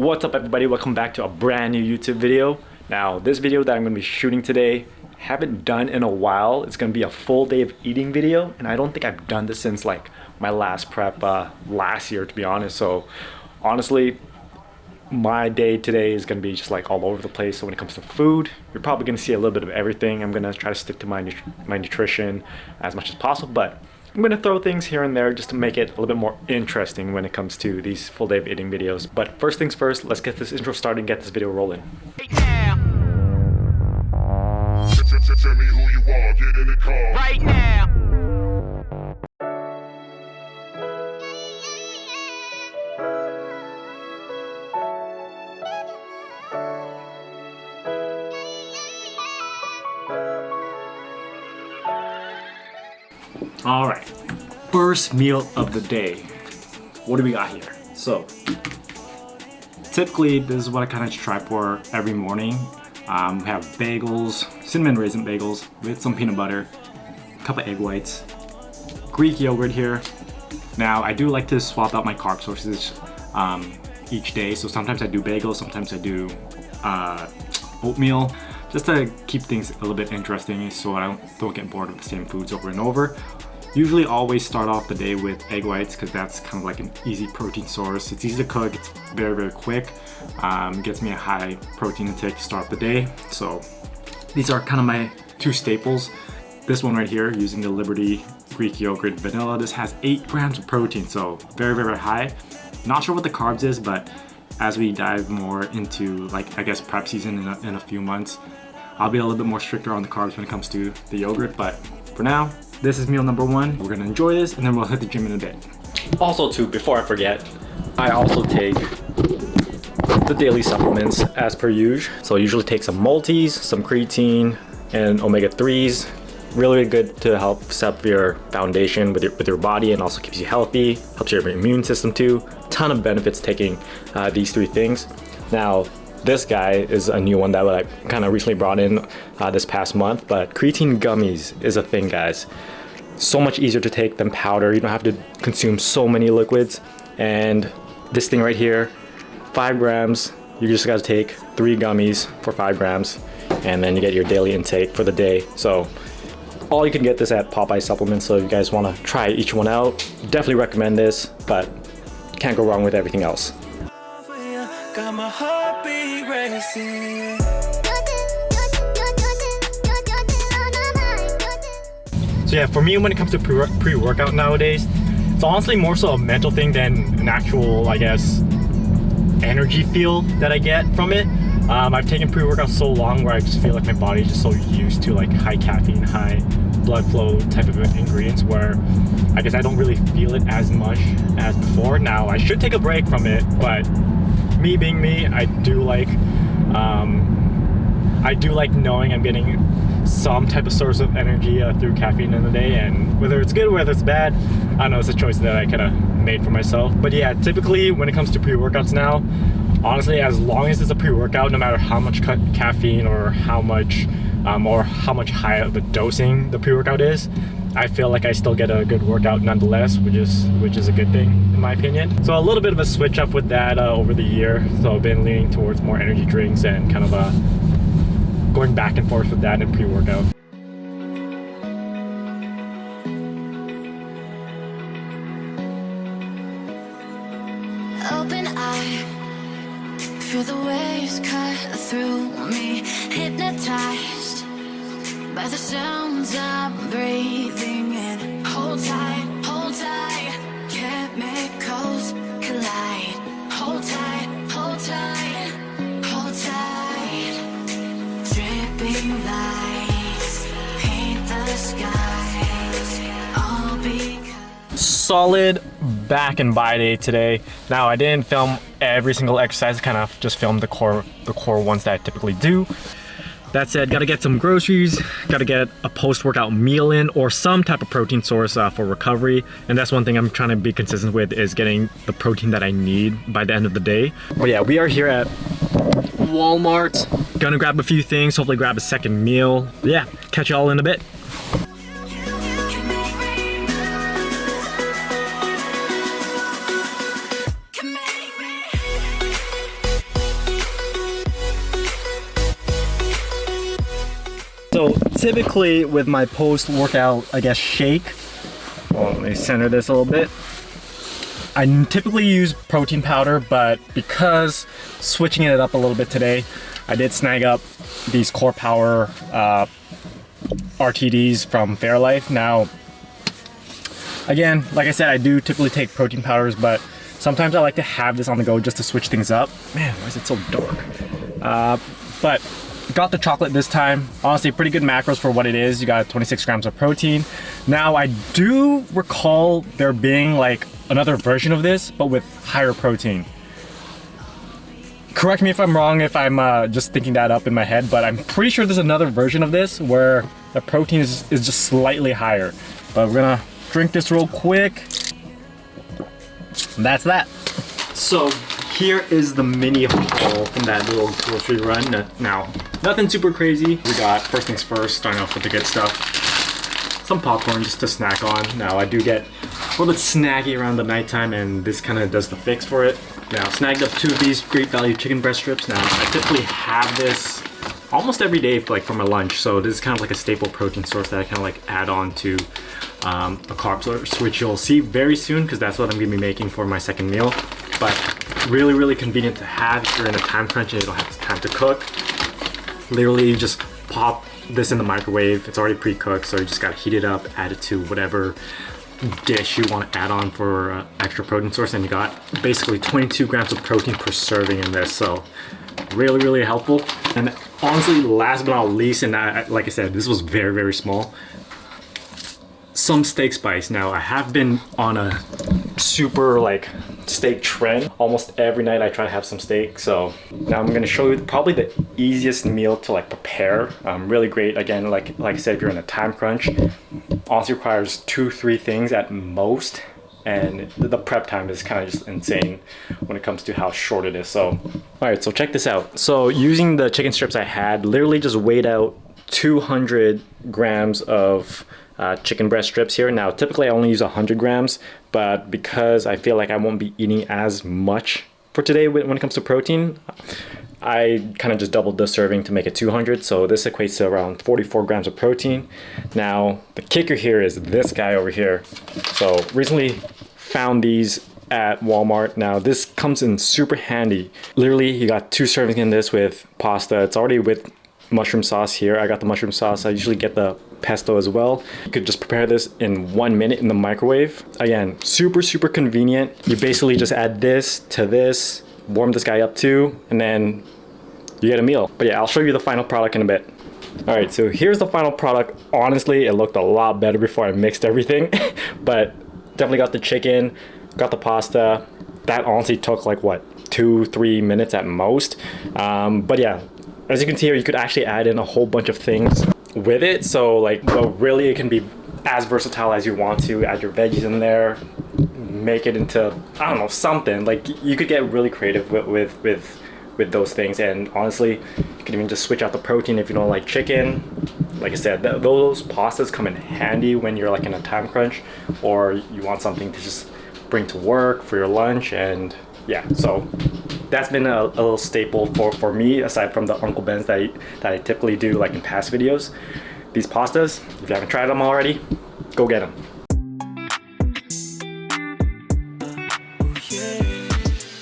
What's up everybody, welcome back to a brand new YouTube video. Now this video that I'm going to be shooting today, haven't done in a while. It's going to be a full day of eating video, and I don't think I've done this since like my last prep last year, to be honest. So honestly, my day today is going to be just like all over the place. So when it comes to food, you're probably going to see a little bit of everything. I'm going to try to stick to my nutrition as much as possible, but I'm going to throw things here and there just to make it a little bit more interesting when it comes to these full day of eating videos. But first things first, let's get this intro started and get this video rolling. Right now. Tell me who you are, get in the car. Right now. All right, first meal of the day. What do we got here? So typically this is what I kind of try for every morning. We have bagels, cinnamon raisin bagels with some peanut butter, a couple of egg whites, Greek yogurt here. Now I do like to swap out my carb sources each day. So sometimes I do bagels, sometimes I do oatmeal, just to keep things a little bit interesting so I don't get bored of the same foods over and over. Usually always start off the day with egg whites because that's kind of like an easy protein source. It's easy to cook, it's very quick. Gets me a high protein intake to start the day. So these are kind of my two staples. This one right here, using the Liberty Greek yogurt vanilla, this has 8 grams of protein, so very high. Not sure what the carbs is, but as we dive more into like I guess prep season in a few months, I'll be a little bit more stricter on the carbs when it comes to the yogurt. But for now, this is meal number 1. We're gonna enjoy this and then we'll hit the gym in a bit. Also too, before I forget, I also take the daily supplements as per usual. So I usually take some multis, some creatine, and omega-3s. Really good to help set up your foundation with your body, and also keeps you healthy, helps your immune system too. Ton of benefits taking these 3 things. Now, this guy is a new one that I kind of recently brought in this past month, but creatine gummies is a thing, guys. So much easier to take than powder. You don't have to consume so many liquids. And this thing right here, 5 grams, you just got to take 3 gummies for 5 grams, and then you get your daily intake for the day. So all you can get this at Popeye Supplements. So if you guys want to try each one out, definitely recommend this, but can't go wrong with everything else. Got my heartbeat racing. So yeah, for me, when it comes to pre-workout nowadays, it's honestly more so a mental thing than an actual, I guess, energy feel that I get from it. I've taken pre-workout so long where I just feel like my body is just so used to like high caffeine, high blood flow type of ingredients, where I guess I don't really feel it as much as before. Now I should take a break from it, but me being me, I do like knowing I'm getting some type of source of energy through caffeine in the day, and whether it's good or whether it's bad, I don't know, it's a choice that I kind of made for myself. But yeah, typically when it comes to pre-workouts now, honestly, as long as it's a pre-workout, no matter how much caffeine or how much high of a dosing the pre-workout is, I feel like I still get a good workout nonetheless, which is a good thing in my opinion. So a little bit of a switch up with that over the year. So I've been leaning towards more energy drinks and kind of going back and forth with that in pre-workout. Open eye, feel the waves cut through me, hypnotized by the sounds I'm breathing in. Hold tight, chemicals collide. Hold tight, hold tight, hold tight. Dripping lights paint the skies, all because Solid back and by day today. Now I didn't film every single exercise, kind of just filmed the core ones that I typically do. That said, gotta get some groceries, gotta get a post-workout meal in or some type of protein source for recovery. And that's one thing I'm trying to be consistent with, is getting the protein that I need by the end of the day. But yeah, we are here at Walmart. Gonna grab a few things, hopefully grab a second meal. Yeah, catch y'all in a bit. So typically with my post-workout, I guess, shake, well, let me center this a little bit. I typically use protein powder, but because switching it up a little bit today, I did snag up these Core Power RTDs from Fairlife. Now, again, like I said, I do typically take protein powders, but sometimes I like to have this on the go just to switch things up. Man, why is it so dark? But got the chocolate this time. Honestly, pretty good macros for what it is. You got 26 grams of protein. Now, I do recall there being like another version of this, but with higher protein. Correct me if I'm wrong, if I'm just thinking that up in my head, but I'm pretty sure there's another version of this where the protein is just slightly higher. But we're gonna drink this real quick. And that's that. So here is the mini haul from that little grocery run. Now, nothing super crazy. We got, first things first, starting off with the good stuff. Some popcorn just to snack on. Now, I do get a little bit snacky around the nighttime, and this kind of does the fix for it. Now, snagged up 2 of these great value chicken breast strips. Now, I typically have this almost every day for my lunch, so this is kind of like a staple protein source that I kind of like add on to a carb source, which you'll see very soon because that's what I'm gonna be making for my second meal. But really, really convenient to have if you're in a time crunch and you don't have time to cook. Literally, you just pop this in the microwave. It's already pre-cooked, so you just gotta heat it up, add it to whatever dish you want to add on for extra protein source, and you got basically 22 grams of protein per serving in this. So really, really helpful. And honestly, last but not least, and like I said, this was very, very small, some steak spice. Now, I have been on a super like steak trend. Almost every night I try to have some steak. So now I'm going to show you probably the easiest meal to like prepare. Really great. Again, like I said, if you're in a time crunch, honestly requires 2-3 things at most. And the prep time is kind of just insane when it comes to how short it is. So, all right, so check this out. So using the chicken strips I had, literally just weighed out 200 grams of chicken breast strips here. Now, typically I only use 100 grams, but because I feel like I won't be eating as much for today when it comes to protein, I kind of just doubled the serving to make it 200. So this equates to around 44 grams of protein. Now, the kicker here is this guy over here. So recently found these at Walmart. Now this comes in super handy. Literally, you got 2 servings in this with pasta. It's already with mushroom sauce here. I got the mushroom sauce. I usually get the pesto as well. You could just prepare this in 1 minute in the microwave. Again, super, super convenient. You basically just add this to this, warm this guy up too, and then you get a meal. But yeah, I'll show you the final product in a bit. All right, so here's the final product. Honestly, it looked a lot better before I mixed everything, but definitely got the chicken, got the pasta. That honestly took like what, 2-3 minutes at most. But yeah, as you can see here, you could actually add in a whole bunch of things with it. So like, well, really it can be as versatile as you want to. Add your veggies in there, make it into, I don't know, something. Like you could get really creative with those things. And honestly, you can even just switch out the protein if you don't like chicken. Like I said, those pastas come in handy when you're like in a time crunch or you want something to just bring to work for your lunch. And yeah, so that's been a little staple for me, aside from the Uncle Ben's that I typically do like in past videos. These pastas, if you haven't tried them already, go get them.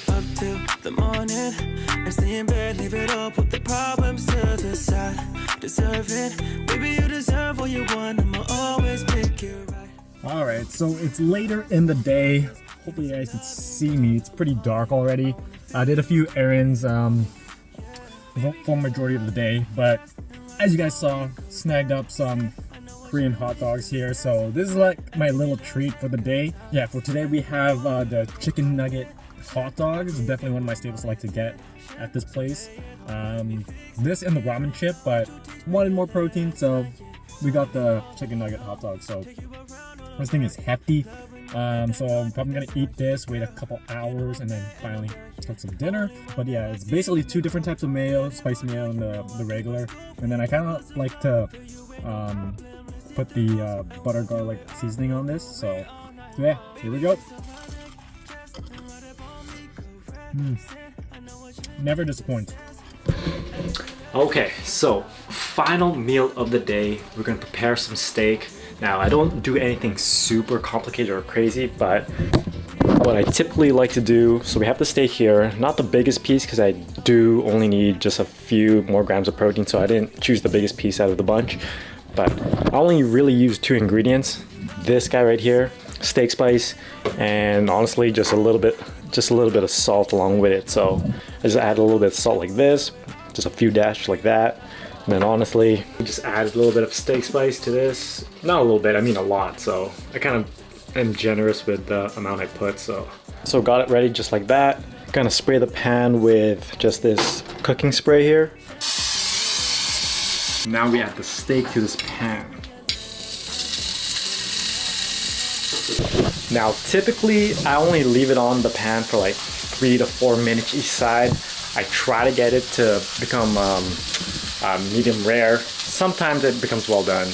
Up till the morning and stay in bed, leave it all, put the problems to the side. Deserve it, baby, you deserve what you want. I'ma always pick you right. All right, so it's later in the day. Hopefully you guys can see me. It's pretty dark already. I did a few errands for majority of the day, but as you guys saw, snagged up some Korean hot dogs here. So this is like my little treat for the day. Yeah, for today we have the chicken nugget hot dogs. It's definitely one of my staples I like to get at this place. This and the ramen chip, but wanted more protein, so we got the chicken nugget hot dog. So this thing is hefty. So I'm probably gonna eat this, wait a couple hours, and then finally cook some dinner. But yeah, it's basically 2 different types of mayo, spicy mayo and the regular. And then I kind of like to put the butter garlic seasoning on this. So yeah, here we go. Never disappoints. Okay, so final meal of the day. We're gonna prepare some steak. Now, I don't do anything super complicated or crazy, but what I typically like to do, so we have the steak here, not the biggest piece because I do only need just a few more grams of protein, so I didn't choose the biggest piece out of the bunch, but I only really use 2 ingredients. This guy right here, steak spice, and honestly just a little bit of salt along with it. So I just add a little bit of salt like this, just a few dashes like that. And then honestly, I just added a little bit of steak spice to this. Not a little bit, I mean a lot. So I kind of am generous with the amount I put. So got it ready just like that. Gonna spray the pan with just this cooking spray here. Now we add the steak to this pan. Now typically I only leave it on the pan for like 3 to 4 minutes each side. I try to get it to become medium rare. Sometimes it becomes well done,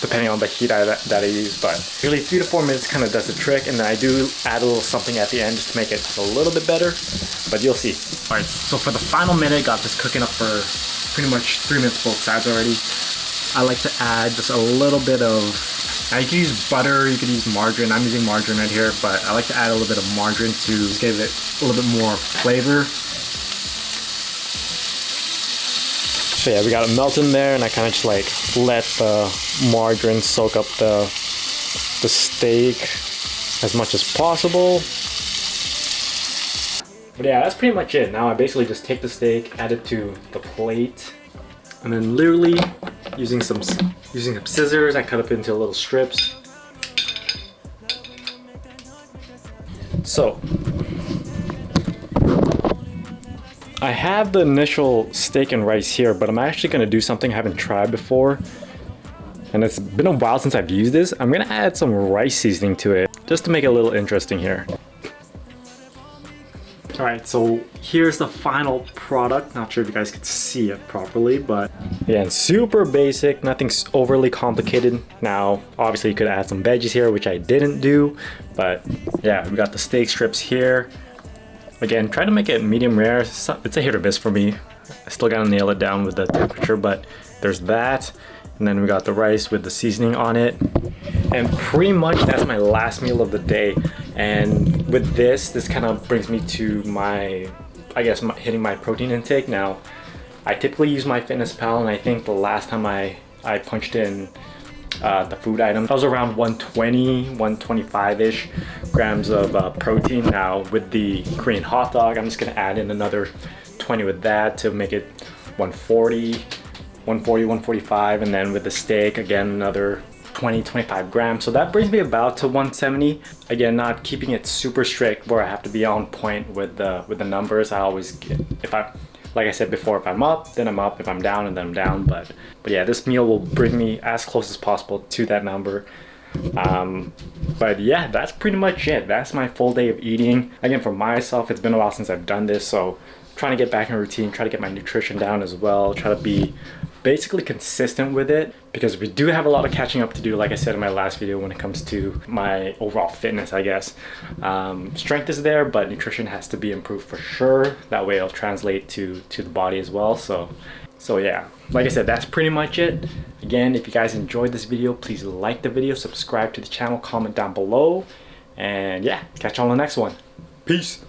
depending on the heat that I use, but really 3 to 4 minutes kind of does the trick, and then I do add a little something at the end just to make it just a little bit better, but you'll see. All right, so for the final minute, got this cooking up for pretty much 3 minutes both sides already. I like to add just a little bit of, now you can use butter, you could use margarine. I'm using margarine right here, but I like to add a little bit of margarine to just give it a little bit more flavor. So yeah, we got it melting there, and I kind of just like let the margarine soak up the steak as much as possible. But yeah, that's pretty much it. Now I basically just take the steak, add it to the plate, and then literally using some scissors, I cut up into little strips. So I have the initial steak and rice here, but I'm actually gonna do something I haven't tried before. And it's been a while since I've used this. I'm gonna add some rice seasoning to it, just to make it a little interesting here. All right, so here's the final product. Not sure if you guys can see it properly, but yeah, super basic, nothing overly complicated. Now, obviously you could add some veggies here, which I didn't do, but yeah, we got the steak strips here. Again, try to make it medium rare. It's a hit or miss for me. I still gotta nail it down with the temperature, but there's that. And then we got the rice with the seasoning on it. And pretty much that's my last meal of the day. And with this kind of brings me to my, I guess, hitting my protein intake. Now, I typically use MyFitnessPal, and I think the last time I punched in the food item, I was around 120, 125-ish grams of protein. Now with the Korean hot dog, I'm just gonna add in another 20 with that to make it 140, 145, and then with the steak, again, another 20, 25 grams. So that brings me about to 170. Again, not keeping it super strict where I have to be on point with the numbers. I always get, like I said before, if I'm up, then I'm up. If I'm down, and then I'm down. But yeah, this meal will bring me as close as possible to that number. But yeah, that's pretty much it. That's my full day of eating. Again, for myself, it's been a while since I've done this, so trying to get back in routine, try to get my nutrition down as well, try to be basically consistent with it, because we do have a lot of catching up to do, like I said in my last video, when it comes to my overall fitness, I guess. Strength is there, but nutrition has to be improved for sure. That way it'll translate to the body as well. So yeah, like I said, that's pretty much it. Again, if you guys enjoyed this video, please like the video, subscribe to the channel, comment down below, and yeah, catch you on the next one. Peace.